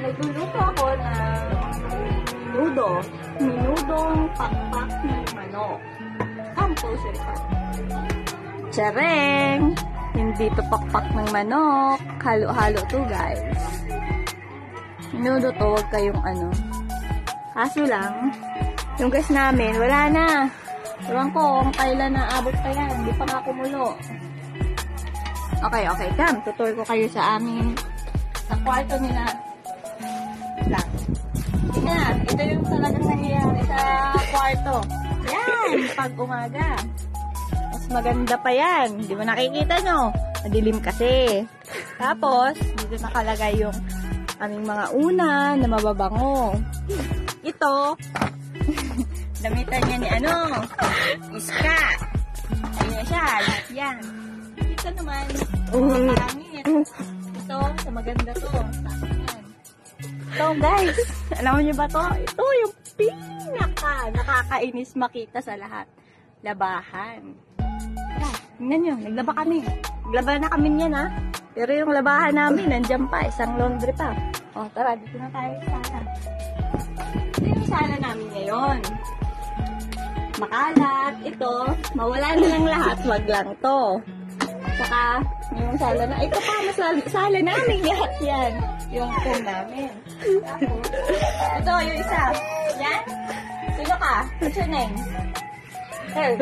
Nagluluto ako ng minudong pakpak ng manok. Composer pa. Tsareng! Hindi to pakpak ng manok. Halo-halo to, guys. Minudo to, huwag kayong ano. Kaso lang, yung gas namin, wala na. Ewan ko kung kailan na abot pa yan. Hindi pa nga kumulo. Okay. Come, tutur ko kayo sa aming sa kwarto nila. Lang. Tingnan, ito yung talagang nangyayari sa kwarto. Yan, pag umaga. Mas maganda pa yan. Di ba nakikita nyo? Madilim kasi. Tapos, dito nakalagay yung aming mga una na mababango. Ito, damitan niya ni Iska. Ayan siya, lahat yan. Ito naman, pangit. Ito, sa maganda to. Ito guys, alam niyo ba to? Ito yung nakakainis makita sa lahat. Labahan. Tingnan nyo, naglaba kami. Naglaba na kami niyan ha. Pero yung labahan namin, nandiyan pa, isang laundry pa. O, tara, dito na tayo sa sala. Ito yung sala namin ngayon. Makalat, ito, mawala na lang lahat, wag lang to. Saka, yung sala na, ito pa, sala namin lahat yan. Yung room namin. Tapos, ito, yung isa. Yan? Sino ka? What's your name? Hey,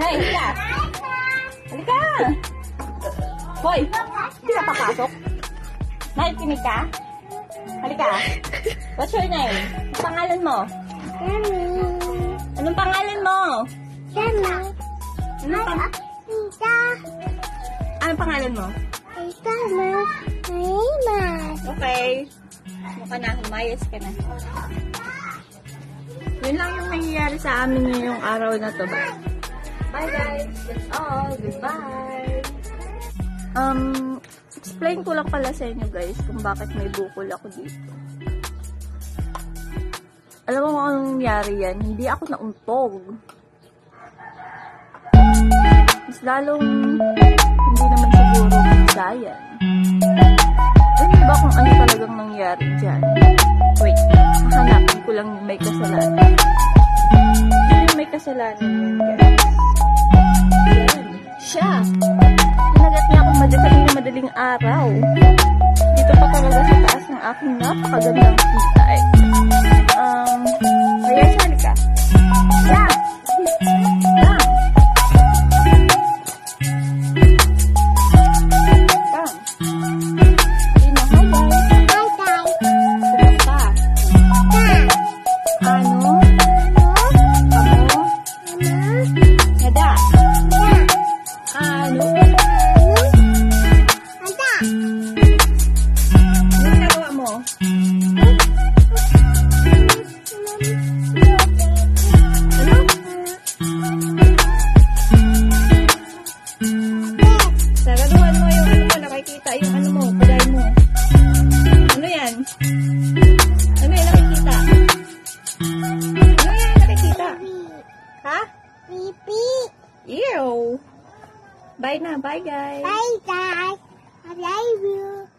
halika. Halika. Hoy, hindi ka papasok? Nakikinig ka? Halika. What's your name? Anong pangalan mo? Anong pangalan mo? Anong pangalan mo? Okay. Mukha na, humayas ka na. Yun lang yung nangyayari sa amin ngayong araw na to. Bye guys. That's all. Goodbye. Explain ko lang pala sa inyo guys kung bakit may bukol ako dito. Alam mo kung anong nangyari yan? Hindi ako nauntog. Mas lalong hindi naman siguro bigayan. Alam ba kung ano talagang nangyari dyan? Wait, hanapin ko lang yung may kasalanan. Yung may kasalanan yun, guys. Yan, siya. Pinagat niya akong madaling araw. Dito pa talaga sa taas ng aking napakagandang kita eh. Kaya sali ka. Yeah! Yeah! Ew. Bye na. Bye, guys. Bye, guys. I love you.